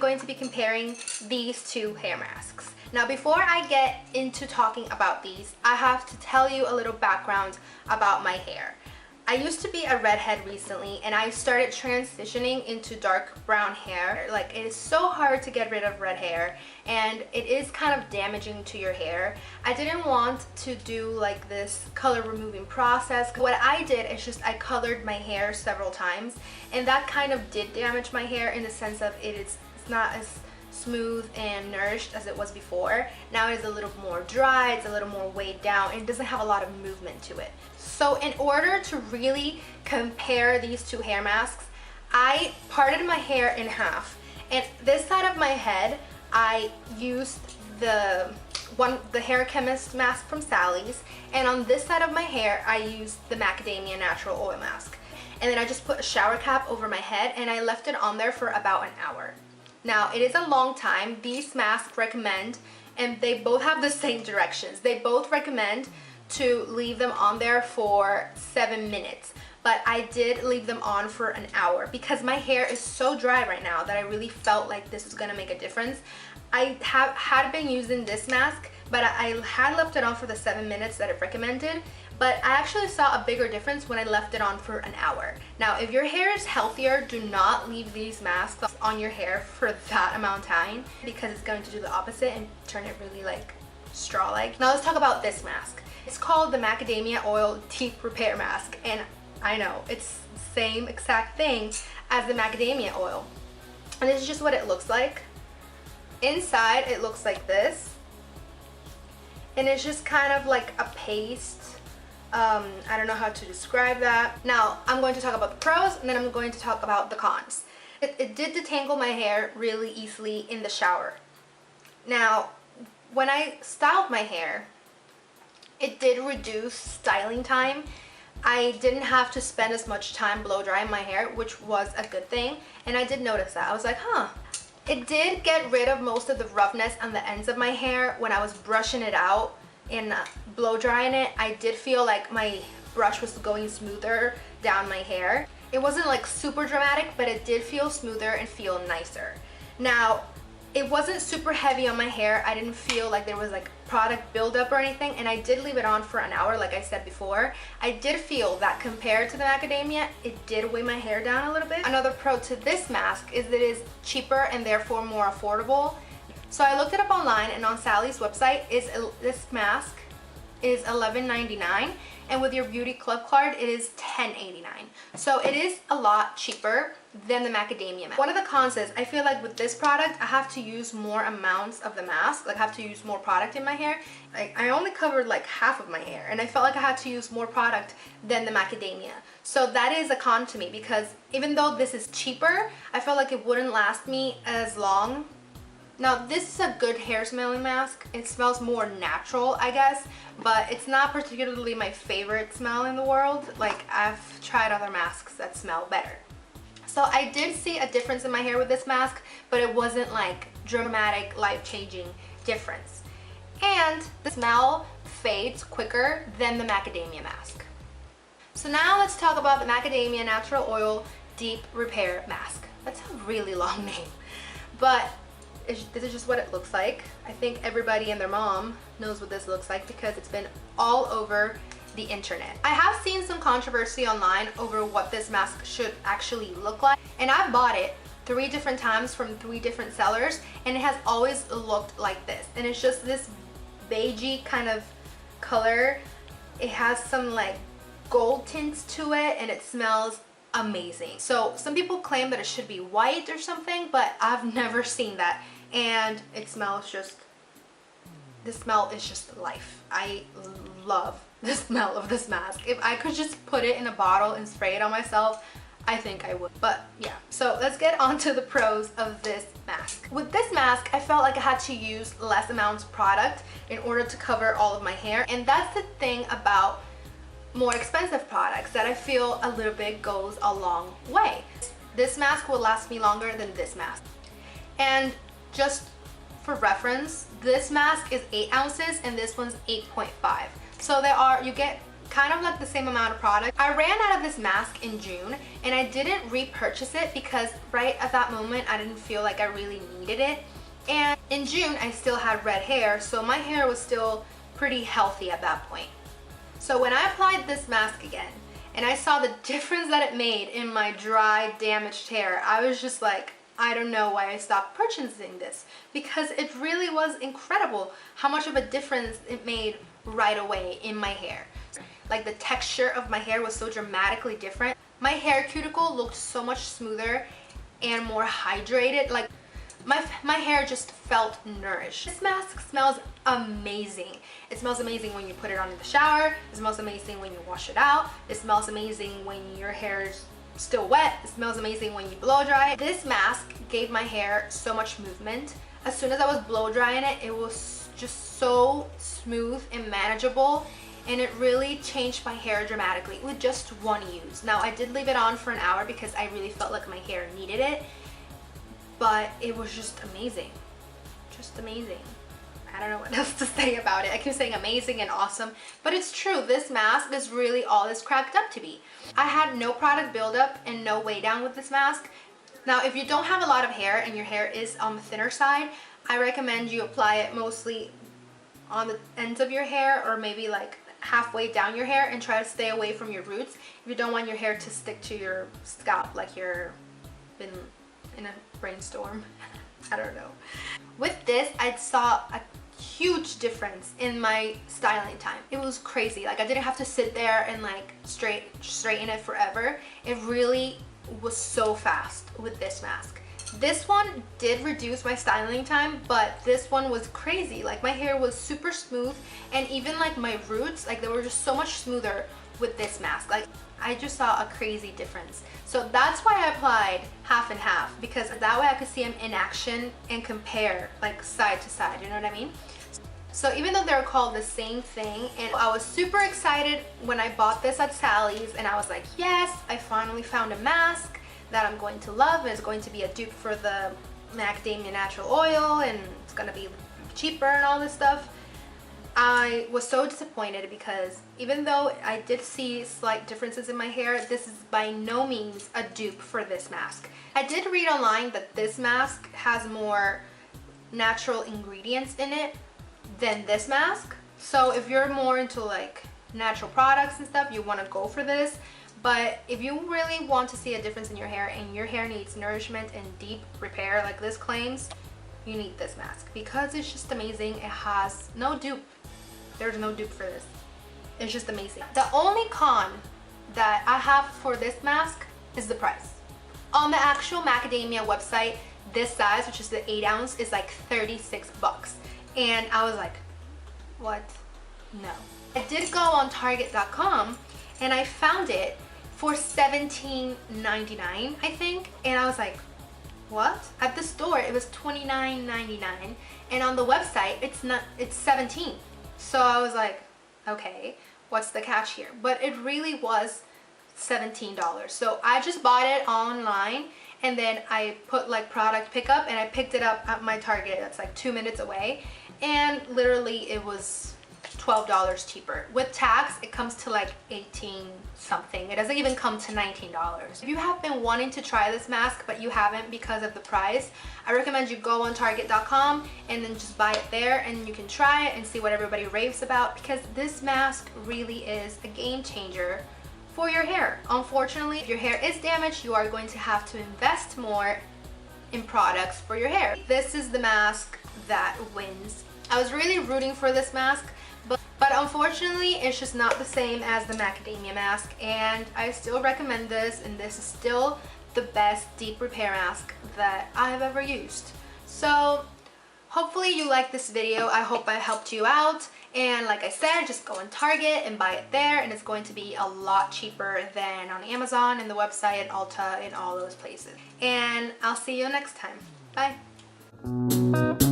going to be comparing these two hair masks. Now before I get into talking about these, I have to tell you a little background about my hair. I used to be a redhead recently, and I started transitioning into dark brown hair. Like, it is so hard to get rid of red hair, and it is kind of damaging to your hair. I didn't want to do like this color removing process. What I did is just I colored my hair several times, and that kind of did damage my hair in the sense of it's not as smooth and nourished as it was before. Now it is a little more dry, it's a little more weighed down, and it doesn't have a lot of movement to it. So in order to really compare these two hair masks, I parted my hair in half, and this side of my head I used the hair chemist mask from Sally's, and on this side of my hair I used the macadamia natural oil mask. And then I just put a shower cap over my head, and I left it on there for about an hour. Now, it is a long time. These masks recommend, and they both have the same directions, they both recommend to leave them on there for 7 minutes. But I did leave them on for an hour because my hair is so dry right now that I really felt like this was going to make a difference. I had been using this mask, but I had left it on for the 7 minutes that it recommended. But I actually saw a bigger difference when I left it on for an hour. Now, if your hair is healthier, do not leave these masks on your hair for that amount of time, because it's going to do the opposite and turn it really like straw-like. Now let's talk about this mask. It's called the Macadamia Oil Deep Repair Mask, and I know it's the same exact thing as the macadamia oil. And this is just what it looks like. Inside it looks like this, and it's just kind of like a paste. I don't know how to describe that. Now I'm going to talk about the pros, and then I'm going to talk about the cons. It did detangle my hair really easily in the shower. Now when I styled my hair, it did reduce styling time. I didn't have to spend as much time blow drying my hair, which was a good thing, and I did notice that. I was like, huh. It did get rid of most of the roughness on the ends of my hair when I was brushing it out and blow drying it. I did feel like my brush was going smoother down my hair. It wasn't like super dramatic, but it did feel smoother and feel nicer. Now, it wasn't super heavy on my hair. I didn't feel like there was like product buildup or anything, and I did leave it on for an hour like I said before. I did feel that compared to the macadamia, it did weigh my hair down a little bit. Another pro to this mask is that it is cheaper and therefore more affordable. So I looked it up online, and on Sally's website this mask is $11.99, and with your beauty club card it is $10.89. So it is a lot cheaper than the macadamia mask. One of the cons is I feel like with this product I have to use more amounts of the mask, like I have to use more product in my hair. Like, I only covered like half of my hair, and I felt like I had to use more product than the macadamia. So that is a con to me, because even though this is cheaper, I felt like it wouldn't last me as long. Now this is a good hair smelling mask. It smells more natural, I guess, but it's not particularly my favorite smell in the world. Like, I've tried other masks that smell better. So I did see a difference in my hair with this mask, but it wasn't like dramatic, life-changing difference. And the smell fades quicker than the macadamia mask. So now let's talk about the Macadamia Natural Oil Deep Repair Mask. That's a really long name, but this is just what it looks like. I think everybody and their mom knows what this looks like because it's been all over the internet. I have seen some controversy online over what this mask should actually look like, and I've bought it 3 different times from 3 different sellers, and it has always looked like this. And it's just this beigey kind of color. It has some like gold tints to it, and it smells amazing. So some people claim that it should be white or something, but I've never seen that, and it smells just, the smell is just life. I love the smell of this mask. If I could just put it in a bottle and spray it on myself, I think I would. But yeah, so let's get on to the pros of this mask. With this mask, I felt like I had to use less amounts of product in order to cover all of my hair, and that's the thing about more expensive products that I feel a little bit goes a long way. This mask will last me longer than this mask. And just for reference, this mask is 8 ounces and this one's 8.5. So you get kind of like the same amount of product. I ran out of this mask in June and I didn't repurchase it because right at that moment I didn't feel like I really needed it. And in June I still had red hair, so my hair was still pretty healthy at that point. So when I applied this mask again and I saw the difference that it made in my dry, damaged hair, I was just like, I don't know why I stopped purchasing this, because it really was incredible how much of a difference it made right away in my hair. Like the texture of my hair was so dramatically different. My hair cuticle looked so much smoother and more hydrated. Like my hair just felt nourished. This mask smells amazing. It smells amazing when you put it on in the shower. It smells amazing when you wash it out. It smells amazing when your hair is still wet. It smells amazing when you blow dry it. This mask gave my hair so much movement. As soon as I was blow drying it, it was just so smooth and manageable, and it really changed my hair dramatically with just one use. Now I did leave it on for an hour because I really felt like my hair needed it, but it was just amazing. Just amazing. I don't know what else to say about it. I keep saying amazing and awesome, but it's true. This mask is really all it's cracked up to be. I had no product buildup and no weigh down with this mask. Now, if you don't have a lot of hair and your hair is on the thinner side, I recommend you apply it mostly on the ends of your hair or maybe like halfway down your hair, and try to stay away from your roots if you don't want your hair to stick to your scalp like you're been in a brainstorm. I don't know. With this, I saw a huge difference in my styling time. It was crazy. Like I didn't have to sit there and like straighten it forever. It really was so fast with this mask. This one did reduce my styling time, but this one was crazy. Like my hair was super smooth, and even like my roots, like they were just so much smoother with this mask. Like I just saw a crazy difference. So that's why I applied half and half, because that way I could see them in action and compare like side to side, you know what I mean? So even though they're called the same thing, and I was super excited when I bought this at Sally's, and I was like, yes, I finally found a mask that I'm going to love, and it's going to be a dupe for the macadamia natural oil, and it's gonna be cheaper and all this stuff. I was so disappointed because even though I did see slight differences in my hair, this is by no means a dupe for this mask. I did read online that this mask has more natural ingredients in it than this mask. So if you're more into like natural products and stuff, you want to go for this. But if you really want to see a difference in your hair and your hair needs nourishment and deep repair like this claims, you need this mask because it's just amazing. It has no dupe. There's no dupe for this. It's just amazing. The only con that I have for this mask is the price. On the actual macadamia website, this size, which is the 8 ounce, is like 36 bucks. And I was like, what? No. I did go on Target.com and I found it for $17.99, I think. And I was like, what? At the store it was $29.99, and on the website it's $17. So I was like, okay, what's the catch here? But it really was $17. So I just bought it online, and then I put like product pickup, and I picked it up at my Target that's like 2 minutes away, and literally it was $12 cheaper. With tax it comes to like 18 something. It doesn't even come to $19. If you have been wanting to try this mask but you haven't because of the price, I recommend you go on Target.com and then just buy it there, and you can try it and see what everybody raves about, because this mask really is a game changer for your hair. Unfortunately, if your hair is damaged, you are going to have to invest more in products for your hair. This is the mask that wins. I was really rooting for this mask, but unfortunately it's just not the same as the macadamia mask, and I still recommend this, and this is still the best deep repair mask that I have ever used. So hopefully you liked this video. I hope I helped you out, and like I said, just go on Target and buy it there, and it's going to be a lot cheaper than on Amazon and the website, Ulta, and all those places. And I'll see you next time. Bye.